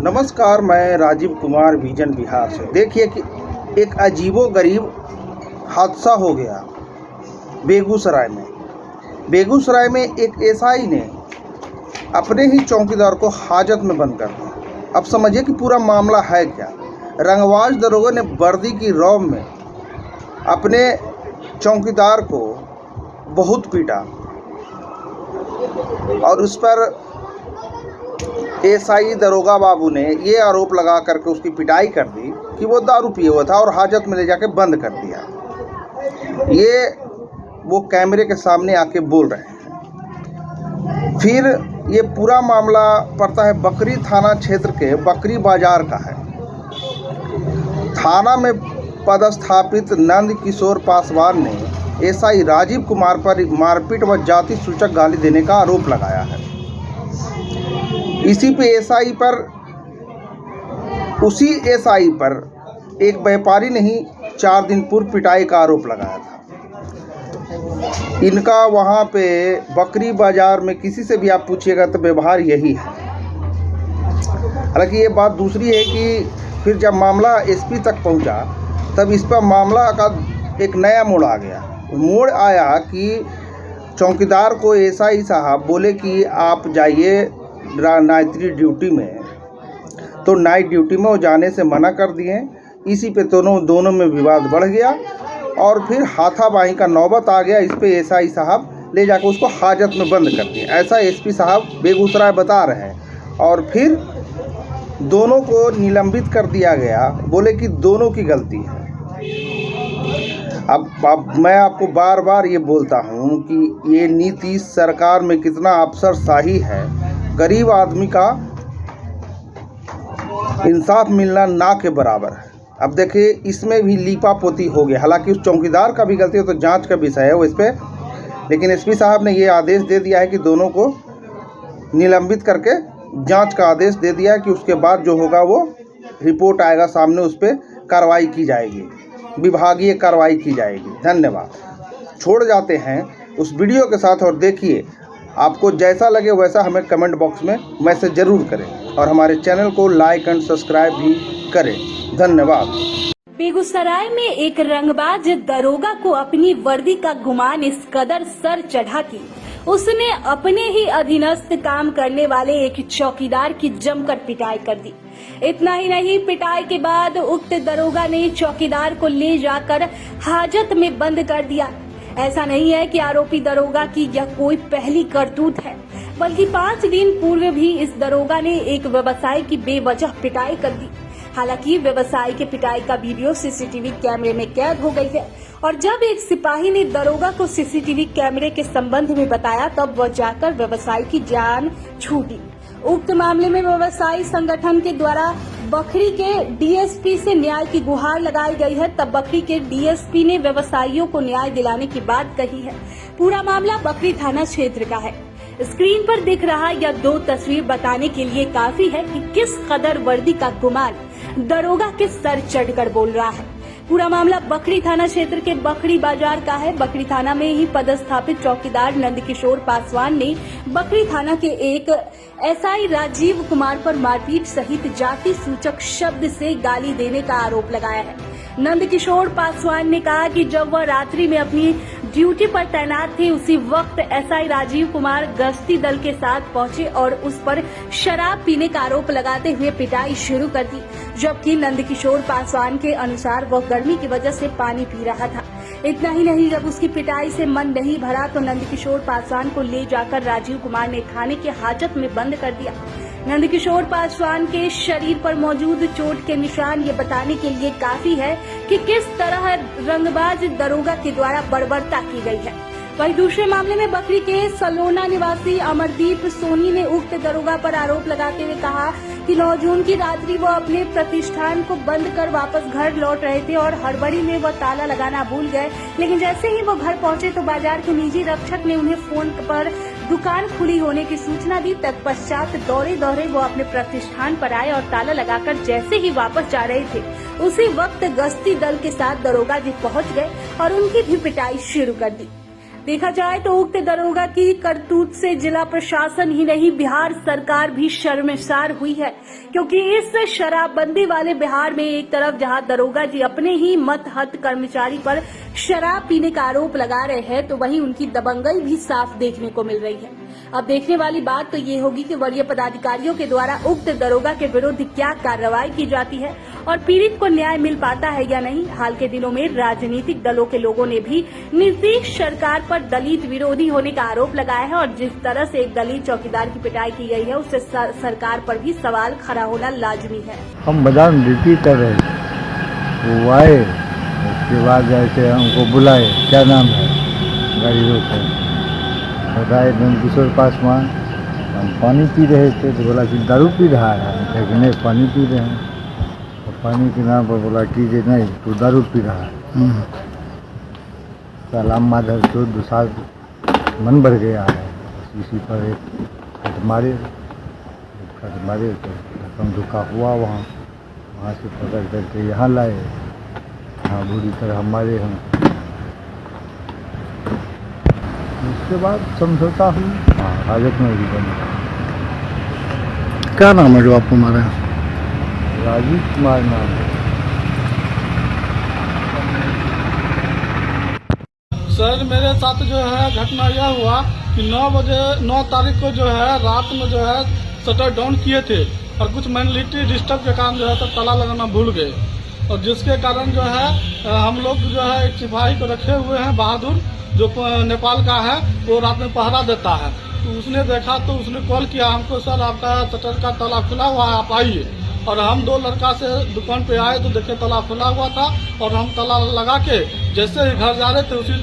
नमस्कार, मैं राजीव कुमार विजन बिहार से। देखिए कि एक अजीबोगरीब हादसा हो गया बेगूसराय में। बेगूसराय में एक एसआई ने अपने ही चौकीदार को हाजत में बंद कर दिया। अब समझिए कि पूरा मामला है क्या। रंगबाज दरोगा ने वर्दी की रौब में अपने चौकीदार को बहुत पीटा और उस पर एसआई दरोगा बाबू ने ये आरोप लगा करके उसकी पिटाई कर दी कि वो दारू पिए हुआ था और हाजत में ले जाके बंद कर दिया। ये वो कैमरे के सामने आके बोल रहे हैं। फिर ये पूरा मामला पड़ता है बकरी थाना क्षेत्र के बकरी बाजार का है। थाना में पदस्थापित नंद किशोर पासवान ने एसआई राजीव कुमार पर मारपीट व जाति सूचक गाली देने का आरोप लगाया है। उसी एसआई पर एक व्यापारी ने ही 4 दिन पूर्व पिटाई का आरोप लगाया था। इनका वहाँ पे बकरी बाजार में किसी से भी आप पूछिएगा तो व्यवहार यही है। हालांकि ये बात दूसरी है कि फिर जब मामला एसपी तक पहुँचा तब इस पर मामला का एक नया मोड़ आ गया। मोड़ आया कि चौकीदार को एसआई साहब बोले कि आप जाइए नाइट ड्यूटी में, तो नाइट ड्यूटी में वो जाने से मना कर दिए। इसी पे दोनों में विवाद बढ़ गया और फिर हाथापाई का नौबत आ गया। इस पे एसआई साहब ले जाकर उसको हाजत में बंद कर दिए, ऐसा एसपी साहब बेगूसराय बता रहे हैं। और फिर दोनों को निलंबित कर दिया गया, बोले कि दोनों की गलती है। अब मैं आपको बार बार ये बोलता हूँ कि ये नीति सरकार में कितना अफसरशाही है। गरीब आदमी का इंसाफ मिलना ना के बराबर है। अब देखिए इसमें भी लीपापोती हो गया। हालांकि उस चौकीदार का भी गलती है तो जांच का विषय है वो इस पर, लेकिन एसपी साहब ने ये आदेश दे दिया है कि दोनों को निलंबित करके जांच का आदेश दे दिया है कि उसके बाद जो होगा वो रिपोर्ट आएगा सामने, उस पर कार्रवाई की जाएगी, विभागीय कार्रवाई की जाएगी। धन्यवाद। छोड़ जाते हैं उस वीडियो के साथ और देखिए, आपको जैसा लगे वैसा हमें कमेंट बॉक्स में मैसेज ज़रूर करें और हमारे चैनल को लाइक एंड सब्सक्राइब भी करें। धन्यवाद। बेगूसराय में एक रंगबाज दरोगा को अपनी वर्दी का गुमान इस कदर सर चढ़ा कि उसने अपने ही अधीनस्थ काम करने वाले एक चौकीदार की जमकर पिटाई कर दी। इतना ही नहीं, पिटाई के बाद उक्त दरोगा ने चौकीदार को ले जाकर हाजत में बंद कर दिया। ऐसा नहीं है कि आरोपी दरोगा की यह कोई पहली करतूत है, बल्कि 5 दिन पूर्व भी इस दरोगा ने एक व्यवसायी की बेवजह पिटाई कर दी। हालांकि व्यवसायी के पिटाई का वीडियो सीसीटीवी कैमरे में कैद हो गई है और जब एक सिपाही ने दरोगा को सीसीटीवी कैमरे के संबंध में बताया तब वह जाकर व्यवसायी की जान छूटी। उक्त मामले में व्यवसायी संगठन के द्वारा बखरी के डीएसपी से न्याय की गुहार लगाई गई है। तब बखरी के डीएसपी ने व्यवसायियों को न्याय दिलाने की बात कही है। पूरा मामला बखरी थाना क्षेत्र का है। स्क्रीन पर दिख रहा यह 2 तस्वीर बताने के लिए काफी है कि किस कदर वर्दी का गुमान दरोगा के सर चढ़कर बोल रहा है। पूरा मामला बखरी थाना क्षेत्र के बकरी बाजार का है। बकरी थाना में ही पदस्थापित चौकीदार नंद किशोर पासवान ने बकरी थाना के एक एसआई राजीव कुमार पर मारपीट सहित जाति सूचक शब्द से गाली देने का आरोप लगाया है। नंद किशोर पासवान ने कहा कि जब वह रात्रि में अपनी ड्यूटी पर तैनात थे उसी वक्त एसआई राजीव कुमार गश्ती दल के साथ पहुंचे और उस पर शराब पीने का आरोप लगाते हुए पिटाई शुरू कर दी। जबकि नंद किशोर पासवान के अनुसार वह गर्मी की वजह से पानी पी रहा था। इतना ही नहीं, जब उसकी पिटाई से मन नहीं भरा तो नंद किशोर पासवान को ले जाकर राजीव कुमार ने थाने के हाजत में बंद कर दिया। नंद किशोर पासवान के शरीर पर मौजूद चोट के निशान ये बताने के लिए काफी है कि किस तरह रंगबाज दरोगा के द्वारा बर्बरता की गई है। वहीं दूसरे मामले में बकरी के सलोना निवासी अमरदीप सोनी ने उक्त दरोगा पर आरोप लगाते हुए कहा कि 9 जून की रात्रि वो अपने प्रतिष्ठान को बंद कर वापस घर लौट रहे थे और हड़बड़ी में वो ताला लगाना भूल गए। लेकिन जैसे ही वो घर पहुंचे तो बाजार के निजी रक्षक ने उन्हें फोन पर दुकान खुली होने की सूचना दी। तत्पश्चात दौड़े दौड़े वो अपने प्रतिष्ठान पर आए और ताला लगाकर जैसे ही वापस जा रहे थे उसी वक्त गश्ती दल के साथ दरोगा जी पहुंच गए और उनकी भी पिटाई शुरू कर दी। देखा जाए तो उक्त दरोगा की करतूत से जिला प्रशासन ही नहीं बिहार सरकार भी शर्मसार हुई है, क्योंकि इस शराबबंदी वाले बिहार में एक तरफ जहां दरोगा जी अपने ही मतहत कर्मचारी पर शराब पीने का आरोप लगा रहे हैं, तो वहीं उनकी दबंगई भी साफ देखने को मिल रही है। अब देखने वाली बात तो ये होगी कि वरीय पदाधिकारियों के द्वारा उक्त दरोगा के विरुद्ध क्या कार्रवाई की जाती है और पीड़ित को न्याय मिल पाता है या नहीं। हाल के दिनों में राजनीतिक दलों के लोगों ने भी नीतीश सरकार पर दलित विरोधी होने का आरोप लगाया है और जिस तरह से एक दलित चौकीदार की पिटाई की गई है, उससे सरकार पर भी सवाल खड़ा होना लाजमी है। हम बाजार में ड्यूटी कर रहे थे, वो आए, उसके बाद जाके हमको बुलाए, क्या नाम है, गाड़ी रोके, बताए नंदकिशोर पासवान। हम पानी पी रहे थे तो बोला कि दारू पी रहा है, हम कहे नहीं पानी पी रहे हैं। तो पानी के नाम पर बोला कि जे नहीं तो दारू पी रहा है। सलाम माधर तो दूसरा मन बढ़ गया है, इसी पर एक खट मारे तो धक्कम धुक्का हुआ। वहाँ से पकड़ करके यहाँ लाए, यहाँ बुरी तरह मारे हम। उसके बाद समझौता हुई, हाजत में भी बन गया। क्या नाम है जो आपको मारा है? राजीव कुमार नाम है। सर मेरे साथ जो है घटना यह हुआ कि 9 तारीख को जो है रात में जो है शटर डाउन किए थे और कुछ मैनुअलिटी डिस्टर्ब के कारण जो है तो ताला लगाना भूल गए, और जिसके कारण जो है हम लोग जो है एक सिपाही को रखे हुए हैं बहादुर, जो नेपाल का है, वो रात में पहरा देता है। तो उसने देखा तो उसने कॉल किया हमको, सर आपका शटर का ताला खुला हुआ है, आप आइए। और हम 2 लड़का से दुकान पे आए तो देखे ताला खुला हुआ था, और हम ताला लगा के जैसे ही घर जा रहे थे उसी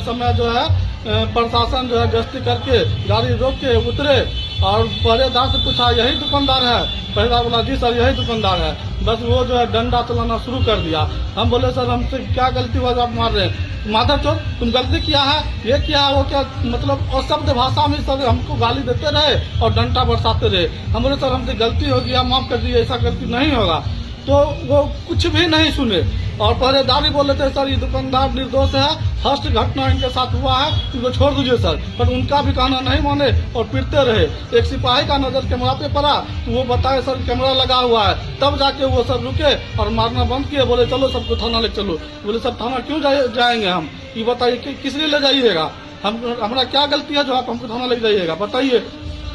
समय जो है प्रशासन जो है गश्ती करके गाड़ी रोक के उतरे और पहरेदार से पूछा यही दुकानदार है? पहरेदार बोला जी सर यही दुकानदार है। बस वो जो है डंडा चलाना शुरू कर दिया। हम बोले सर हमसे क्या गलती हुआ जो आप मार रहे हैं? माधव चोर तुम गलती किया है, ये किया है, वो क्या, मतलब और शब्द भाषा में सर हमको गाली देते रहे और डंडा बरसाते रहे। हम बोले सर हमसे गलती हो गया, माफ कर दीजिए, ऐसा गलती नहीं होगा। तो वो कुछ भी नहीं सुने और पहरेदारी बोले थे सर ये दुकानदार निर्दोष है, फर्स्ट घटना इनके साथ हुआ है, इनको छोड़ दीजिए सर। पर उनका भी कहना नहीं माने और पीटते रहे। एक सिपाही का नजर कैमरा पे पड़ा तो वो बताए सर कैमरा लगा हुआ है, तब जाके वो सर रुके और मारना बंद किए। बोले चलो सबको थाना ले चलो। बोले सर थाना क्यों जाएंगे हम, ये बताइए किस लिए ले जाइएगा, हमारा क्या गलती है जो आप हमको थाना ले जाइएगा, बताइए।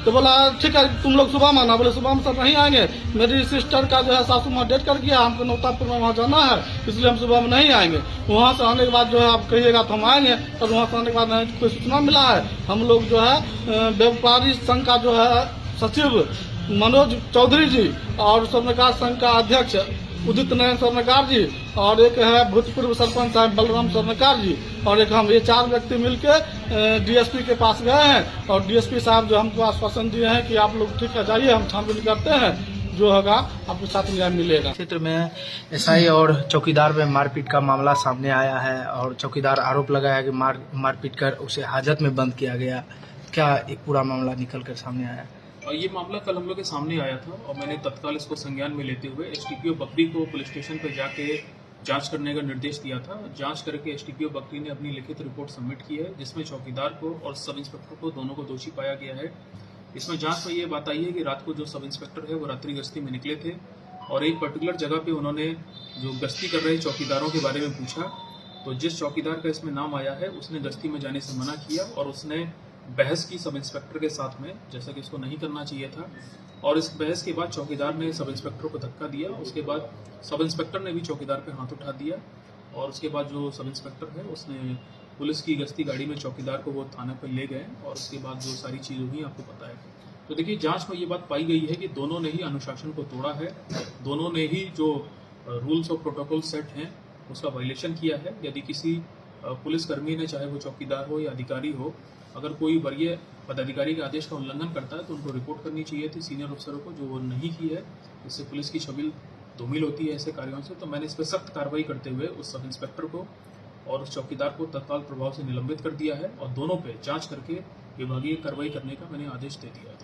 तो बोला ठीक है तुम लोग सुबह में आना। बोले सुबह में सर नहीं आएंगे, मेरी सिस्टर का जो है सासू माँ डेथ कर गया, हमको नौतापुर में वहाँ जाना है, इसलिए हम सुबह में नहीं आएंगे। वहाँ से आने के बाद जो है आप कहिएगा तो हम आएंगे। और वहाँ से आने के बाद नहीं कोई सूचना मिला है, हम लोग जो है व्यापारी संघ का जो है सचिव मनोज चौधरी जी और स्वर्णकार संघ का अध्यक्ष उदित नारायण स्वर्णकार जी और एक है भूतपूर्व सरपंच साहब बलराम स्वर्णकार जी और एक हम, ये 4 व्यक्ति मिलके डीएसपी के पास गए हैं। और डीएसपी साहब जो हमको आश्वासन दिए हैं कि आप लोग ठीक है जाइए, हम छानबीन करते हैं, जो होगा आपके साथ न्याय मिलेगा। क्षेत्र में एसआई और चौकीदार में मारपीट का मामला सामने आया है और चौकीदार आरोप लगाया है कि मारपीट कर उसे हाजत में बंद किया गया। क्या एक पूरा मामला निकल कर सामने आया? ये मामला कल हम लोग के सामने आया था और मैंने तत्काल इसको संज्ञान में लेते हुए एसटीपीओ बकरी को पुलिस स्टेशन पर जाके जांच करने का निर्देश दिया था। जांच करके एसटीपीओ बकरी ने अपनी लिखित रिपोर्ट सबमिट की है, जिसमें चौकीदार को और सब इंस्पेक्टर को दोनों को दोषी पाया गया है। इसमें जांच में ये बात आई है कि रात को जो सब इंस्पेक्टर है वो रात्रि गश्ती में निकले थे और एक पर्टिकुलर जगह पे उन्होंने जो गश्ती कर रहे चौकीदारों के बारे में पूछा, तो जिस चौकीदार का इसमें नाम आया है उसने गश्ती में जाने से मना किया और उसने बहस की सब इंस्पेक्टर के साथ में, जैसा कि इसको नहीं करना चाहिए था। और इस बहस के बाद चौकीदार ने सब इंस्पेक्टर को धक्का दिया। उसके बाद सब इंस्पेक्टर ने भी चौकीदार पे हाथ उठा दिया और उसके बाद जो सब इंस्पेक्टर है उसने पुलिस की गश्ती गाड़ी में चौकीदार को वो थाने पर ले गए और उसके बाद जो सारी चीज़ हुई आपको पता है। तो देखिए जांच में ये बात पाई गई है कि दोनों ने ही अनुशासन को तोड़ा है, दोनों ने ही जो रूल्स और प्रोटोकॉल सेट हैं उसका वायलेशन किया है। यदि किसी पुलिसकर्मी ने, चाहे वो चौकीदार हो या अधिकारी हो, अगर कोई वरीय पदाधिकारी के आदेश का उल्लंघन करता है तो उनको रिपोर्ट करनी चाहिए थी सीनियर अफसरों को, जो वो नहीं की है। इससे पुलिस की छवि धूमिल होती है ऐसे कार्यों से। तो मैंने इस पर सख्त कार्रवाई करते हुए उस सब इंस्पेक्टर को और उस चौकीदार को तत्काल प्रभाव से निलंबित कर दिया है और दोनों पे जांच करके विभागीय कार्रवाई करने का मैंने आदेश दे दिया है।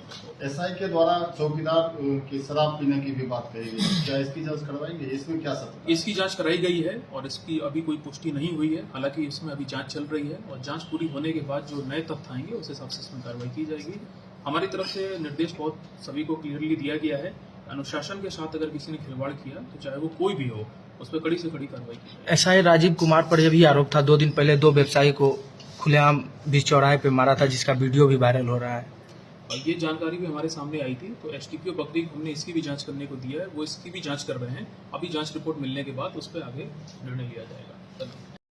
एसआई के द्वारा चौकीदार की शराब पीने की भी बात कही गई, क्या इसकी जांच करवाएंगे? इसमें क्या सत्य? इसकी जांच कराई गई है और इसकी अभी कोई पुष्टि नहीं हुई है। हालांकि इसमें अभी जांच चल रही है और जांच पूरी होने के बाद जो नए तथ्य आएंगे उस हिसाब से इसमें कार्रवाई की जाएगी। हमारी तरफ से निर्देश बहुत सभी को क्लियरली दिया गया है। अनुशासन के साथ अगर किसी ने खिलवाड़ किया तो चाहे वो कोई भी हो, उस पर कड़ी से कड़ी कार्रवाई की जाएगी। एसआई राजीव कुमार पर यह भी आरोप था 2 दिन पहले 2 व्यवसायी को खुलेआम बीच चौराहे पे मारा था, जिसका वीडियो भी वायरल हो रहा है। और ये जानकारी भी हमारे सामने आई थी, तो एसटीपीओ बकरी को हमने इसकी भी जांच करने को दिया है। वो इसकी भी जांच कर रहे हैं। अभी जांच रिपोर्ट मिलने के बाद उस पर आगे निर्णय लिया जाएगा। धन्यवाद।